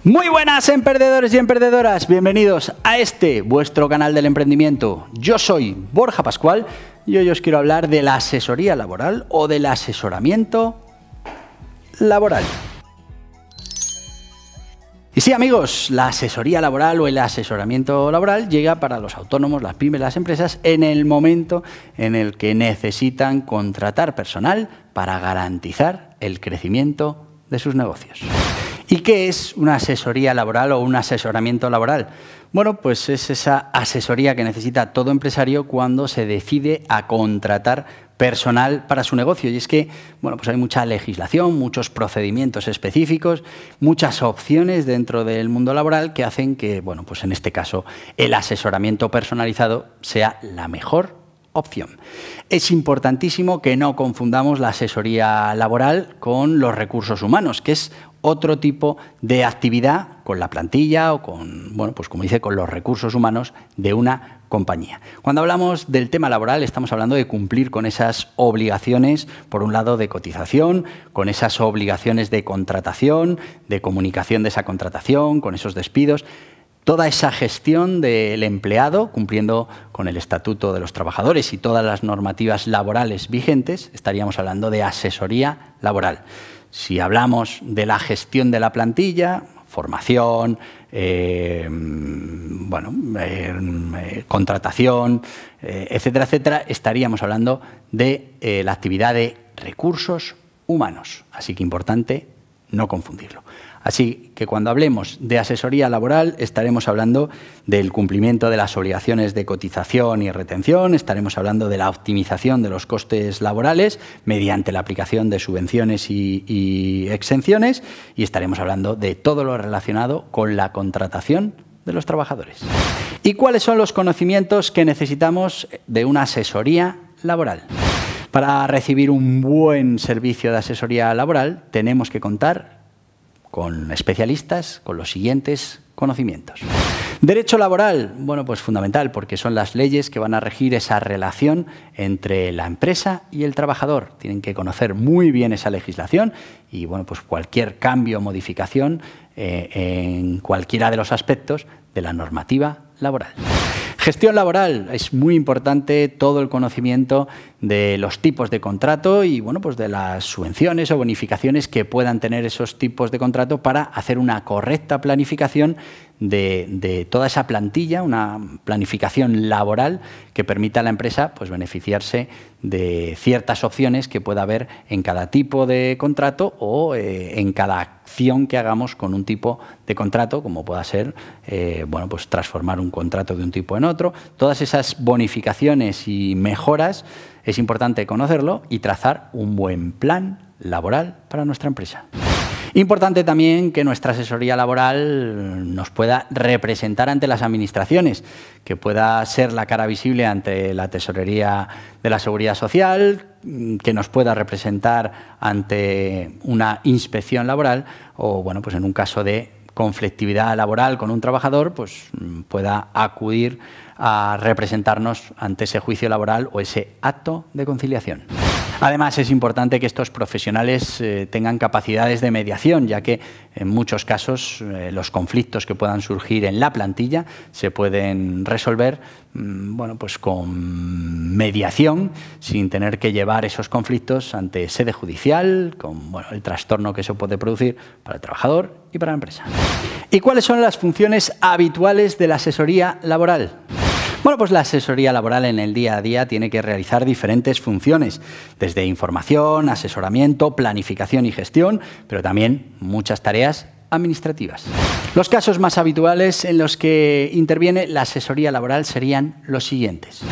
Muy buenas, emprendedores y emprendedoras. Bienvenidos a este, vuestro canal del emprendimiento. Yo soy Borja Pascual y hoy os quiero hablar de la asesoría laboral o del asesoramiento laboral. Y sí, amigos, la asesoría laboral o el asesoramiento laboral llega para los autónomos, las pymes, las empresas en el momento en el que necesitan contratar personal para garantizar el crecimiento de sus negocios. ¿Y qué es una asesoría laboral o un asesoramiento laboral? Bueno, pues es esa asesoría que necesita todo empresario cuando se decide a contratar personal para su negocio. Y es que, bueno, pues hay mucha legislación, muchos procedimientos específicos, muchas opciones dentro del mundo laboral que hacen que, bueno, pues en este caso el asesoramiento personalizado sea la mejor opción. Es importantísimo que no confundamos la asesoría laboral con los recursos humanos, que es otro tipo de actividad con la plantilla o con, bueno, pues como dice, con los recursos humanos de una compañía. Cuando hablamos del tema laboral estamos hablando de cumplir con esas obligaciones, por un lado de cotización, con esas obligaciones de contratación, de comunicación de esa contratación, con esos despidos. Toda esa gestión del empleado, cumpliendo con el Estatuto de los Trabajadores y todas las normativas laborales vigentes, estaríamos hablando de asesoría laboral. Si hablamos de la gestión de la plantilla, formación, contratación, etcétera, etcétera, estaríamos hablando de la actividad de recursos humanos. Así que importante no confundirlo. Así que cuando hablemos de asesoría laboral estaremos hablando del cumplimiento de las obligaciones de cotización y retención, estaremos hablando de la optimización de los costes laborales mediante la aplicación de subvenciones y exenciones y estaremos hablando de todo lo relacionado con la contratación de los trabajadores. ¿Y cuáles son los conocimientos que necesitamos de una asesoría laboral? Para recibir un buen servicio de asesoría laboral tenemos que contar con especialistas con los siguientes conocimientos. Derecho laboral, bueno, pues fundamental, porque son las leyes que van a regir esa relación entre la empresa y el trabajador. Tienen que conocer muy bien esa legislación y, bueno, pues cualquier cambio o modificación en cualquiera de los aspectos de la normativa laboral. Gestión laboral, es muy importante todo el conocimiento de los tipos de contrato y, bueno, pues de las subvenciones o bonificaciones que puedan tener esos tipos de contrato para hacer una correcta planificación de toda esa plantilla, una planificación laboral que permita a la empresa pues beneficiarse de ciertas opciones que pueda haber en cada tipo de contrato o en cada acción que hagamos con un tipo de contrato, como pueda ser bueno, pues transformar un contrato de un tipo en otro. Todas esas bonificaciones y mejoras es importante conocerlo y trazar un buen plan laboral para nuestra empresa. Importante también que nuestra asesoría laboral nos pueda representar ante las administraciones, que pueda ser la cara visible ante la Tesorería de la Seguridad Social, que nos pueda representar ante una inspección laboral o, bueno, pues en un caso de conflictividad laboral con un trabajador, pues pueda acudir a representarnos ante ese juicio laboral o ese acto de conciliación. Además, es importante que estos profesionales tengan capacidades de mediación, ya que en muchos casos los conflictos que puedan surgir en la plantilla se pueden resolver bueno, pues con mediación, sin tener que llevar esos conflictos ante sede judicial, con, bueno, el trastorno que eso puede producir para el trabajador y para la empresa. ¿Y cuáles son las funciones habituales de la asesoría laboral? Bueno, pues la asesoría laboral en el día a día tiene que realizar diferentes funciones, desde información, asesoramiento, planificación y gestión, pero también muchas tareas administrativas. Los casos más habituales en los que interviene la asesoría laboral serían los siguientes.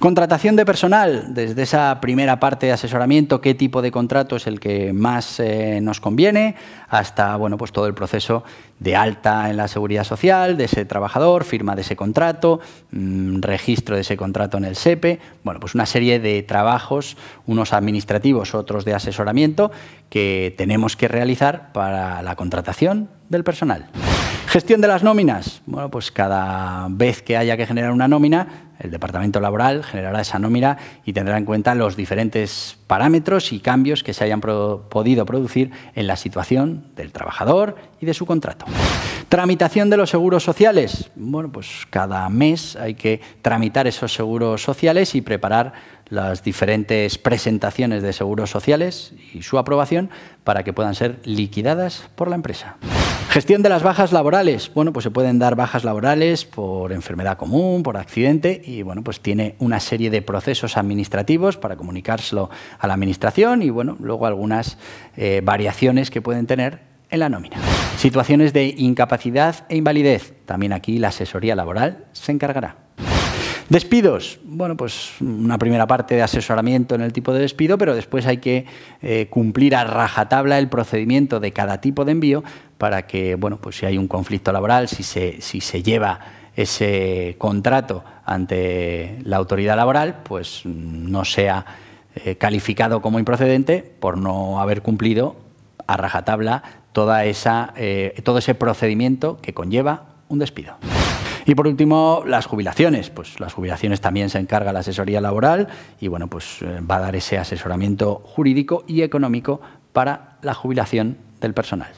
Contratación de personal, desde esa primera parte de asesoramiento, qué tipo de contrato es el que más nos conviene, hasta, bueno, pues todo el proceso de alta en la seguridad social de ese trabajador, firma de ese contrato, registro de ese contrato en el SEPE, bueno, pues una serie de trabajos, unos administrativos, otros de asesoramiento, que tenemos que realizar para la contratación del personal. Gestión de las nóminas. Bueno, pues cada vez que haya que generar una nómina, el Departamento Laboral generará esa nómina y tendrá en cuenta los diferentes parámetros y cambios que se hayan podido producir en la situación del trabajador y de su contrato. Tramitación de los seguros sociales. Bueno, pues cada mes hay que tramitar esos seguros sociales y preparar las diferentes presentaciones de seguros sociales y su aprobación para que puedan ser liquidadas por la empresa. Gestión de las bajas laborales. Bueno, pues se pueden dar bajas laborales por enfermedad común, por accidente y bueno, pues tiene una serie de procesos administrativos para comunicárselo a la administración y bueno, luego algunas variaciones que pueden tener en la nómina. Situaciones de incapacidad e invalidez. También aquí la asesoría laboral se encargará. Despidos. Bueno, pues una primera parte de asesoramiento en el tipo de despido, pero después hay que cumplir a rajatabla el procedimiento de cada tipo de envío para que, bueno, pues si hay un conflicto laboral, si se lleva ese contrato ante la autoridad laboral, pues no sea calificado como improcedente por no haber cumplido a rajatabla todo ese procedimiento que conlleva un despido. Y por último, las jubilaciones. Pues las jubilaciones también se encarga la asesoría laboral y bueno, pues va a dar ese asesoramiento jurídico y económico para la jubilación del personal.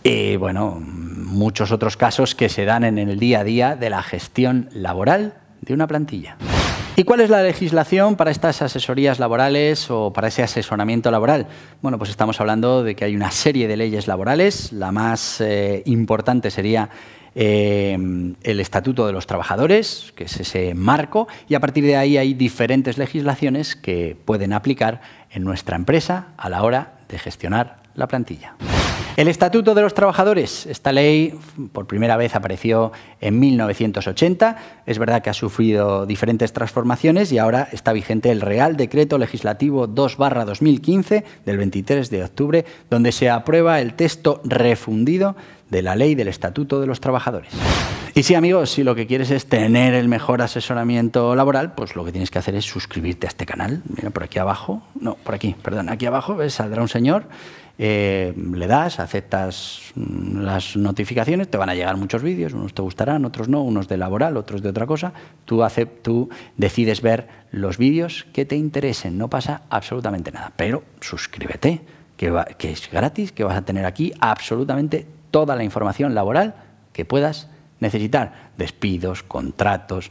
Y bueno, muchos otros casos que se dan en el día a día de la gestión laboral de una plantilla. ¿Y cuál es la legislación para estas asesorías laborales o para ese asesoramiento laboral? Bueno, pues estamos hablando de que hay una serie de leyes laborales. La más importante sería el Estatuto de los Trabajadores, que es ese marco, y a partir de ahí hay diferentes legislaciones que pueden aplicar en nuestra empresa a la hora de gestionar la plantilla. El Estatuto de los Trabajadores. Esta ley por primera vez apareció en 1980. Es verdad que ha sufrido diferentes transformaciones y ahora está vigente el Real Decreto Legislativo 2/2015 del 23 de octubre, donde se aprueba el texto refundido de la Ley del Estatuto de los Trabajadores. Y sí, amigos, si lo que quieres es tener el mejor asesoramiento laboral, pues lo que tienes que hacer es suscribirte a este canal. Mira, por aquí abajo, no, por aquí, perdón, aquí abajo, ¿ves? Saldrá un señor, le das, aceptas las notificaciones, te van a llegar muchos vídeos, unos te gustarán, otros no, unos de laboral, otros de otra cosa. Tú decides ver los vídeos que te interesen, no pasa absolutamente nada, pero suscríbete, que es gratis, que vas a tener aquí absolutamente toda la información laboral que puedas necesitar. Despidos, contratos,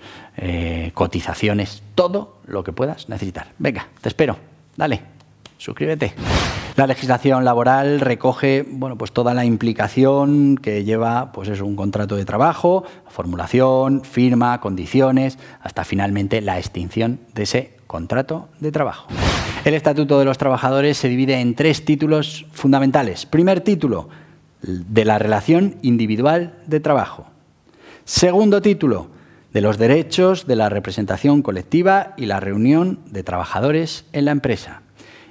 cotizaciones, todo lo que puedas necesitar. Venga, te espero. Dale, suscríbete. La legislación laboral recoge, bueno, pues toda la implicación que lleva, pues es un contrato de trabajo, formulación, firma, condiciones, hasta finalmente la extinción de ese contrato de trabajo. El Estatuto de los Trabajadores se divide en 3 títulos fundamentales. Primer título, de la relación individual de trabajo. Segundo título, de los derechos de la representación colectiva y la reunión de trabajadores en la empresa.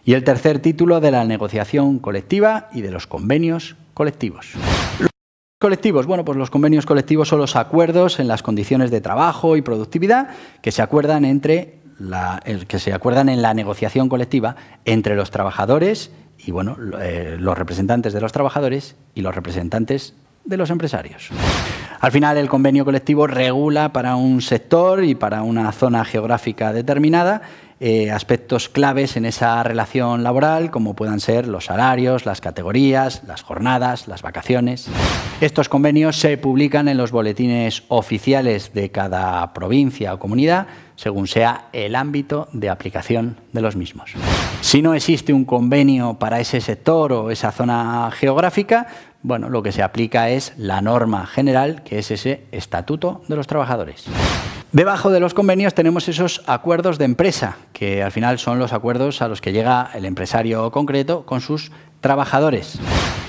Y el tercer título, de la negociación colectiva y de los convenios colectivos. Los colectivos, bueno, pues los convenios colectivos son los acuerdos en las condiciones de trabajo y productividad que se acuerdan en la negociación colectiva entre los trabajadores y bueno, los representantes de los trabajadores y los representantes de los empresarios. Al final, el convenio colectivo regula para un sector y para una zona geográfica determinada aspectos claves en esa relación laboral, como puedan ser los salarios, las categorías, las jornadas, las vacaciones. Estos convenios se publican en los boletines oficiales de cada provincia o comunidad, según sea el ámbito de aplicación de los mismos. Si no existe un convenio para ese sector o esa zona geográfica, bueno, lo que se aplica es la norma general, que es ese Estatuto de los Trabajadores. Debajo de los convenios tenemos esos acuerdos de empresa, que al final son los acuerdos a los que llega el empresario concreto con sus trabajadores.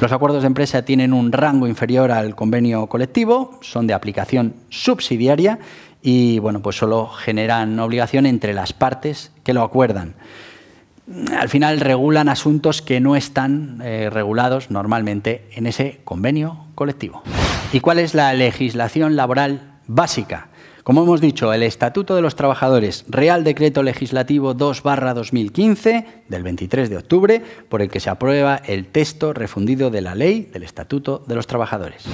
Los acuerdos de empresa tienen un rango inferior al convenio colectivo, son de aplicación subsidiaria y bueno, pues solo generan obligación entre las partes que lo acuerdan. Al final regulan asuntos que no están regulados normalmente en ese convenio colectivo. ¿Y cuál es la legislación laboral básica? Como hemos dicho, el Estatuto de los Trabajadores, Real Decreto Legislativo 2/2015, del 23 de octubre, por el que se aprueba el texto refundido de la Ley del Estatuto de los Trabajadores.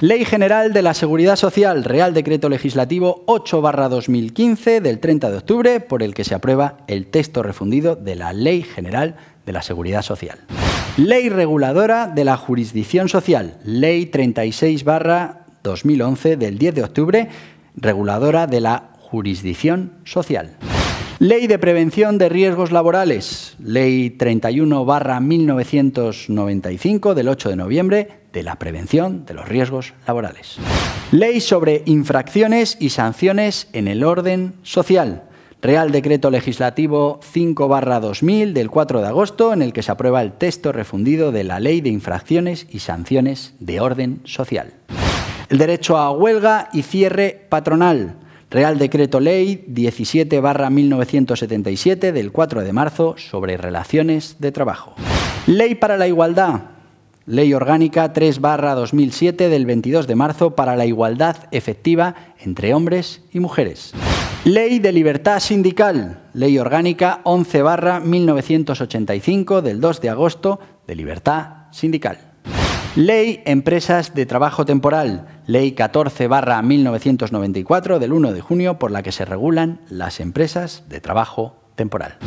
Ley General de la Seguridad Social, Real Decreto Legislativo 8/2015, del 30 de octubre, por el que se aprueba el texto refundido de la Ley General de la Seguridad Social. Ley Reguladora de la Jurisdicción Social, Ley 36/2011, del 10 de octubre, reguladora de la jurisdicción social. Ley de Prevención de Riesgos Laborales, Ley 31/1995, del 8 de noviembre, de la prevención de los riesgos laborales. Ley sobre infracciones y sanciones en el orden social, Real Decreto Legislativo 5/2000, del 4 de agosto, en el que se aprueba el texto refundido de la Ley de Infracciones y Sanciones de Orden Social. El derecho a huelga y cierre patronal, Real Decreto Ley 17/1977, del 4 de marzo, sobre relaciones de trabajo. Ley para la Igualdad, Ley Orgánica 3/2007, del 22 de marzo, para la igualdad efectiva entre hombres y mujeres. Ley de Libertad Sindical, Ley Orgánica 11/1985, del 2 de agosto, de libertad sindical. Ley Empresas de Trabajo Temporal, Ley 14/1994, del 1 de junio, por la que se regulan las empresas de trabajo temporal.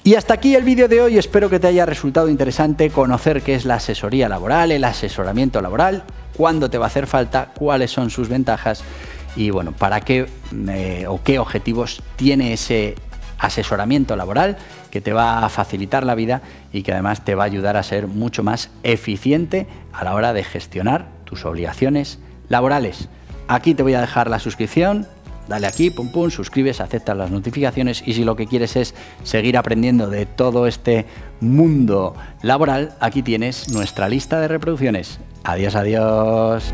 Y hasta aquí el vídeo de hoy. Espero que te haya resultado interesante conocer qué es la asesoría laboral, el asesoramiento laboral, cuándo te va a hacer falta, cuáles son sus ventajas y bueno, para qué o qué objetivos tiene ese asesoramiento laboral que te va a facilitar la vida y que además te va a ayudar a ser mucho más eficiente a la hora de gestionar tus obligaciones laborales. Aquí te voy a dejar la suscripción, dale aquí, pum pum, suscribes, aceptas las notificaciones y si lo que quieres es seguir aprendiendo de todo este mundo laboral, aquí tienes nuestra lista de reproducciones. Adiós, adiós.